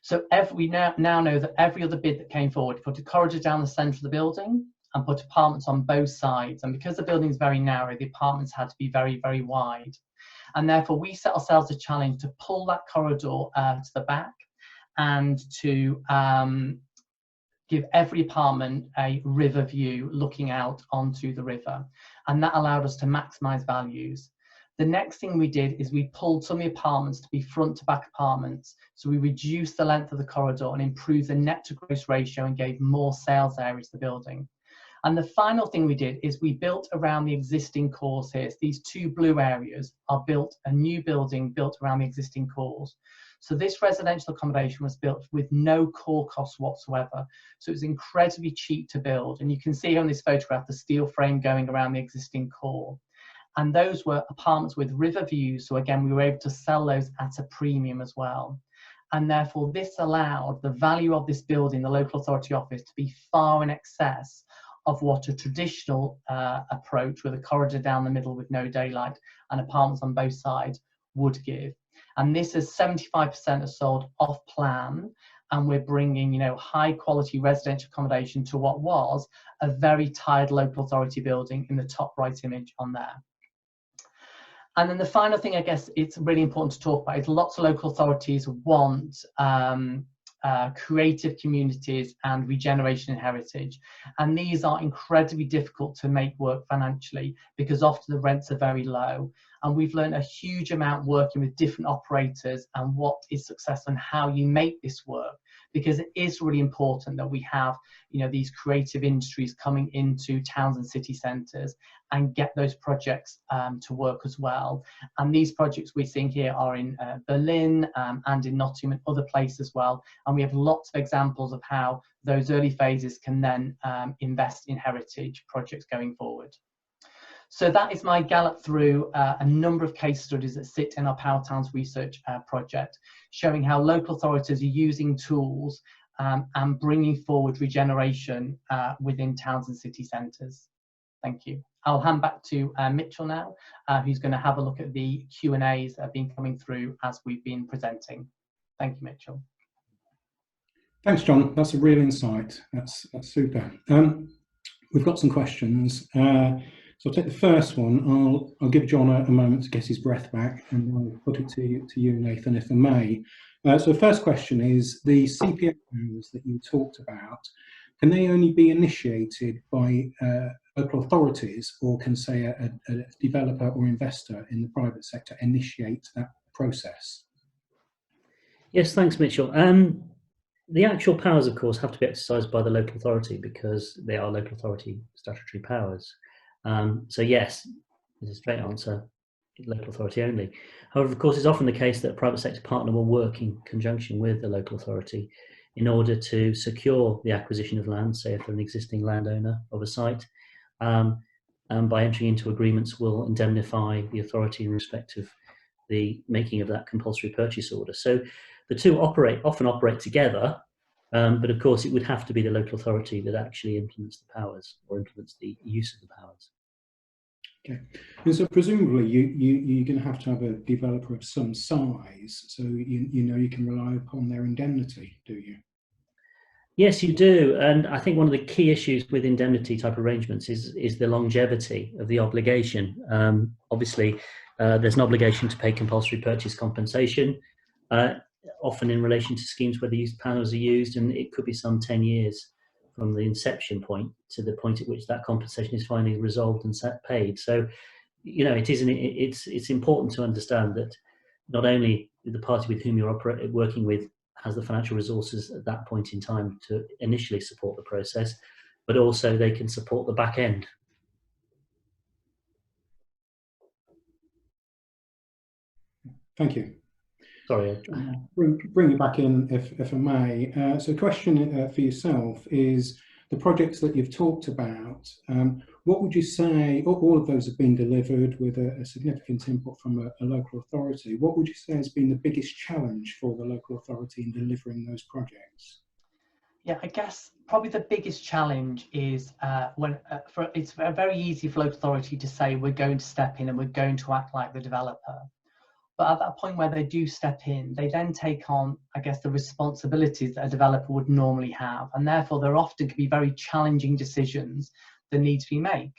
Speaker 3: So we now know that every other bid that came forward put a corridor down the centre of the building and put apartments on both sides. And because the building is very narrow, the apartments had to be very, very wide. And therefore, we set ourselves a challenge to pull that corridor to the back and to give every apartment a river view looking out onto the river. And that allowed us to maximise values. The next thing we did is we pulled some of the apartments to be front to back apartments. So we reduced the length of the corridor and improved the net to gross ratio and gave more sales area to the building. And the final thing we did is we built around the existing cores here. So these two blue areas are built, a new building built around the existing cores. So this residential accommodation was built with no core costs whatsoever. So it was incredibly cheap to build. And you can see on this photograph the steel frame going around the existing core. And those were apartments with river views. So again, we were able to sell those at a premium as well. And therefore this allowed the value of this building, the local authority office, to be far in excess of what a traditional approach with a corridor down the middle with no daylight and apartments on both sides would give. And this is 75% are sold off plan, and we're bringing, high quality residential accommodation to what was a very tired local authority building in the top right image on there. And then the final thing I guess it's really important to talk about is lots of local authorities want creative communities and regeneration and heritage. And these are incredibly difficult to make work financially because often the rents are very low. And we've learned a huge amount working with different operators and what is success and how you make this work, because it is really important that we have, these creative industries coming into towns and city centres and get those projects to work as well. And these projects we're seeing here are in Berlin and in Nottingham and other places as well. And we have lots of examples of how those early phases can then invest in heritage projects going forward. So that is my gallop through a number of case studies that sit in our Power Towns research project, showing how local authorities are using tools and bringing forward regeneration within towns and city centres. Thank you. I'll hand back to Mitchell now, who's going to have a look at the Q&As that have been coming through as we've been presenting. Thank you, Mitchell.
Speaker 1: Thanks, John. That's a real insight. That's super. We've got some questions. So I'll take the first one. I'll give John a moment to get his breath back, and I'll put it to you, Nathan, if I may. So the first question is, the CPA powers that you talked about, can they only be initiated by local authorities, or can, say, a developer or investor in the private sector initiate that process?
Speaker 2: Yes, thanks, Mitchell. The actual powers, of course, have to be exercised by the local authority because they are local authority statutory powers. So yes, is a straight answer, local authority only. However, of course, it's often the case that a private sector partner will work in conjunction with the local authority in order to secure the acquisition of land, say if they're an existing landowner of a site, and by entering into agreements will indemnify the authority in respect of the making of that compulsory purchase order. So the two often operate together, but of course it would have to be the local authority that actually implements the powers or implements the use of the powers.
Speaker 1: Okay, and so presumably you're going to have a developer of some size, so you can rely upon their indemnity, do you?
Speaker 2: Yes, you do, and I think one of the key issues with indemnity type arrangements is the longevity of the obligation. Obviously, there's an obligation to pay compulsory purchase compensation, often in relation to schemes where the panels are used, and it could be some 10 years from the inception point to the point at which that compensation is finally resolved and paid. So, it's important to understand that not only the party with whom you're working with has the financial resources at that point in time to initially support the process, but also they can support the back end.
Speaker 1: Thank you.
Speaker 2: Sorry.
Speaker 1: Bring you back in, if I may. So, a question for yourself is the projects that you've talked about. What would you say? All of those have been delivered with a significant input from a local authority. What would you say has been the biggest challenge for the local authority in delivering those projects?
Speaker 3: Yeah, I guess probably the biggest challenge is it's very easy for local authority to say we're going to step in and we're going to act like the developer. But at that point where they do step in, they then take on, I guess, the responsibilities that a developer would normally have. And therefore, there often can be very challenging decisions that need to be made,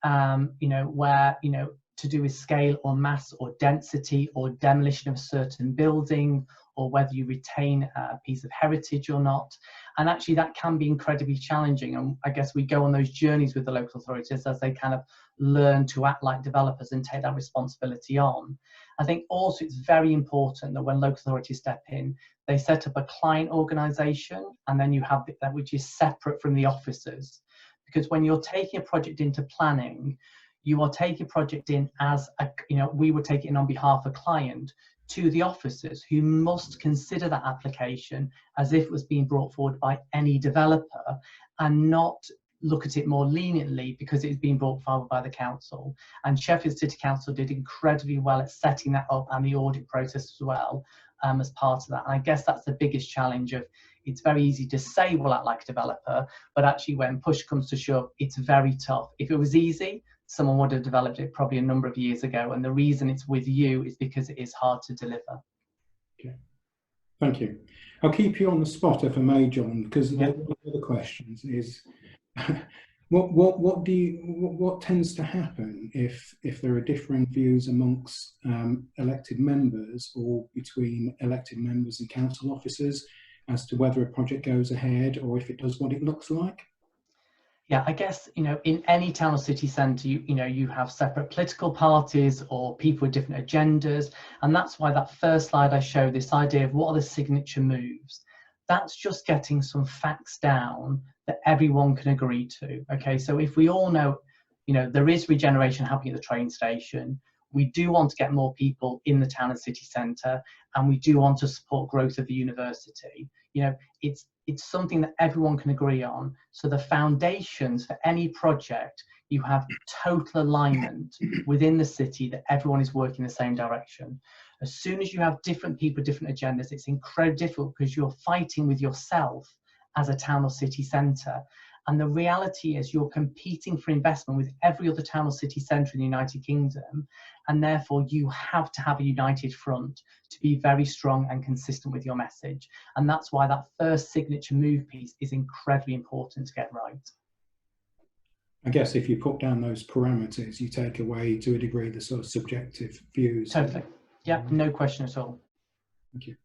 Speaker 3: where, to do with scale or mass or density or demolition of a certain building, or whether you retain a piece of heritage or not. And actually that can be incredibly challenging. And I guess we go on those journeys with the local authorities as they kind of learn to act like developers and take that responsibility on. I think also it's very important that when local authorities step in, they set up a client organisation, and then you have that which is separate from the officers. Because when you're taking a project into planning, you are taking a project in as we would take it in on behalf of a client to the officers, who must consider that application as if it was being brought forward by any developer, and not look at it more leniently because it's been brought forward by the council. And Sheffield City Council did incredibly well at setting that up, and the audit process as well, as part of that. And I guess that's the biggest challenge of, it's very easy to say we'll act like a developer, but actually when push comes to shove, it's very tough. If it was easy, someone would have developed it probably a number of years ago. And the reason it's with you is because it is hard to deliver.
Speaker 1: Okay, thank you. I'll keep you on the spot, if I may, John, because one of the other questions is, what tends to happen if there are differing views amongst elected members, or between elected members and council officers, as to whether a project goes ahead, or if it does what it looks like?
Speaker 3: Yeah, I guess, in any town or city centre, you have separate political parties or people with different agendas. And that's why that first slide I showed, this idea of what are the signature moves, that's just getting some facts down that everyone can agree to. Okay, so if we all know, there is regeneration happening at the train station, we do want to get more people in the town and city centre, and we do want to support growth of the university. It's something that everyone can agree on. So the foundations for any project, you have total alignment within the city that everyone is working in the same direction. As soon as you have different people, different agendas, it's incredibly difficult because you're fighting with yourself as a town or city centre. And the reality is you're competing for investment with every other town or city centre in the United Kingdom. And therefore you have to have a united front to be very strong and consistent with your message. And that's why that first signature move piece is incredibly important to get right.
Speaker 1: I guess if you put down those parameters, you take away to a degree the sort of subjective views.
Speaker 3: Totally. Yeah, no question at all.
Speaker 1: Thank you.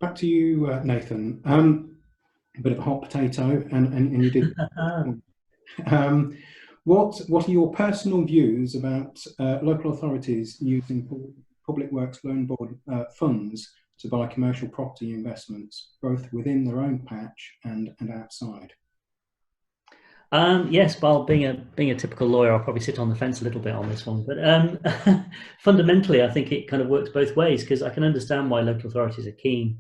Speaker 1: Back to you, Nathan. A bit of a hot potato, and you did. What are your personal views about local authorities using Public Works Loan Board funds to buy commercial property investments, both within their own patch and outside?
Speaker 2: Yes, well, being a typical lawyer, I'll probably sit on the fence a little bit on this one. But fundamentally, I think it kind of works both ways, because I can understand why local authorities are keen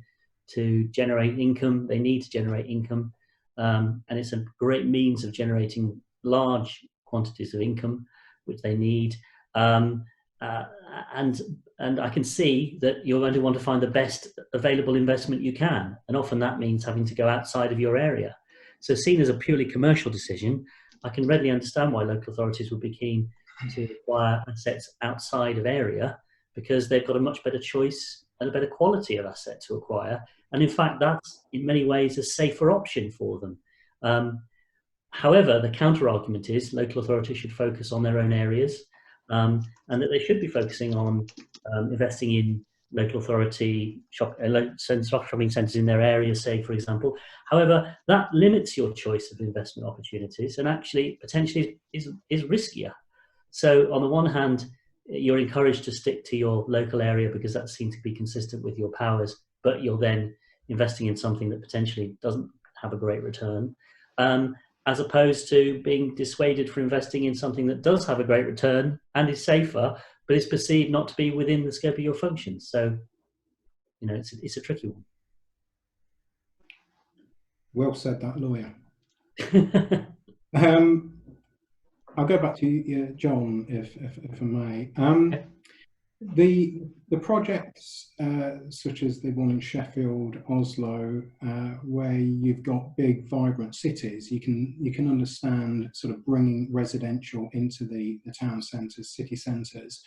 Speaker 2: to generate income. They need to generate income, and it's a great means of generating large quantities of income, which they need. And I can see that you're going to want to find the best available investment you can, and often that means having to go outside of your area. So seen as a purely commercial decision, I can readily understand why local authorities would be keen to acquire assets outside of area, because they've got a much better choice and a better quality of asset to acquire. And in fact, that's in many ways a safer option for them. However, the counter argument is local authorities should focus on their own areas, and that they should be focusing on investing in local authority shopping centres in their areas, say, for example. However, that limits your choice of investment opportunities, and actually potentially is riskier. So on the one hand, you're encouraged to stick to your local area because that seems to be consistent with your powers, but you're then investing in something that potentially doesn't have a great return, as opposed to being dissuaded from investing in something that does have a great return and is safer, but it's perceived not to be within the scope of your functions. So, you know, it's a tricky one.
Speaker 1: Well said, that lawyer. I'll go back to you, John, if I may. The projects such as the one in Sheffield, Oslo, where you've got big, vibrant cities, you can understand sort of bringing residential into the town centres, city centres,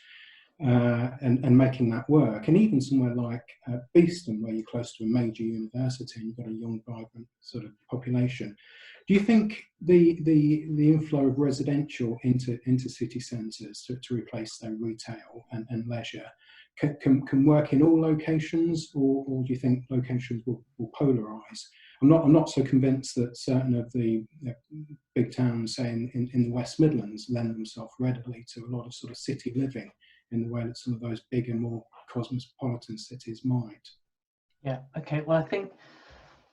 Speaker 1: and making that work. And even somewhere like Beeston, where you're close to a major university and you've got a young, vibrant sort of population. Do you think the inflow of residential into city centres to replace their retail and leisure can work in all locations, or do you think locations will polarise? I'm not so convinced that certain of the big towns, say in the West Midlands, lend themselves readily to a lot of sort of city living in the way that some of those bigger, more cosmopolitan cities might.
Speaker 3: Yeah. Okay. Well, I think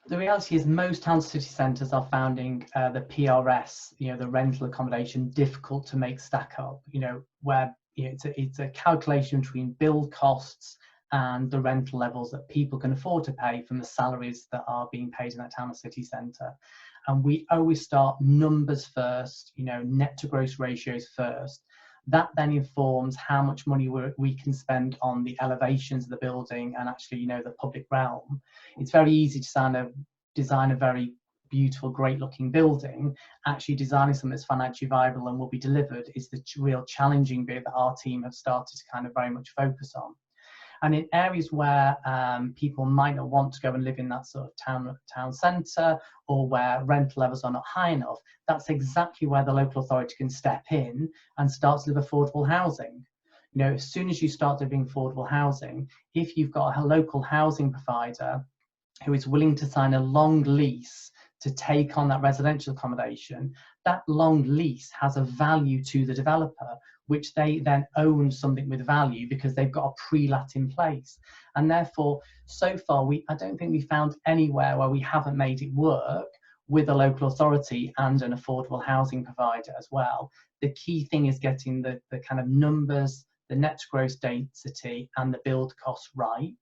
Speaker 3: the reality is most town city centres are finding the PRS, you know, the rental accommodation, difficult to make stack up. You know, where it's a calculation between build costs and the rental levels that people can afford to pay from the salaries that are being paid in that town or city centre. And we always start numbers first, you know, net to gross ratios first. That then informs how much money we can spend on the elevations of the building and actually, you know, the public realm. It's very easy to design a very beautiful, great looking building. Actually designing something that's financially viable and will be delivered is the real challenging bit that our team have started to kind of very much focus on. And in areas where people might not want to go and live in that sort of town centre, or where rental levels are not high enough, that's exactly where the local authority can step in and start to live affordable housing. You know, as soon as you start living affordable housing, if you've got a local housing provider who is willing to sign a long lease to take on that residential accommodation, that long lease has a value to the developer, which they then own something with value because they've got a pre-let in place. And therefore, so far, I don't think we found anywhere where we haven't made it work with a local authority and an affordable housing provider as well. The key thing is getting the kind of numbers, the net gross density and the build cost right.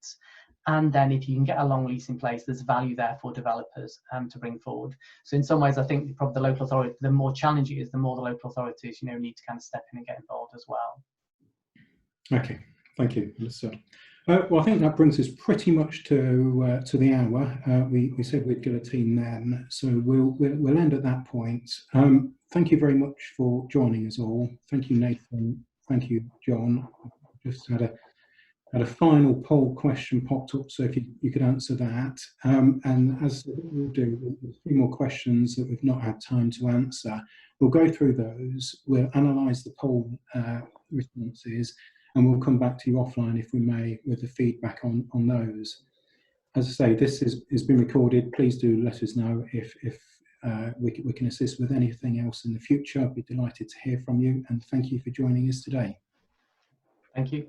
Speaker 3: And then if you can get a long lease in place, there's value there for developers to bring forward. So in some ways, I think probably the local authority, the more challenging it is, the more the local authorities, you know, need to kind of step in and get involved as well.
Speaker 1: Okay, thank you. Well, I think that brings us pretty much to the hour. We said we'd get a team then, so we'll end at that point. Thank you very much for joining us all. Thank you, Nathan. Thank you, John. Just had a final poll question popped up, so if you could answer that. And as we'll do, there's a few more questions that we've not had time to answer. We'll go through those, we'll analyse the poll responses, and we'll come back to you offline, if we may, with the feedback on those. As I say, this has been recorded. Please do let us know if we can assist with anything else in the future. I'd be delighted to hear from you, and thank you for joining us today.
Speaker 3: Thank you.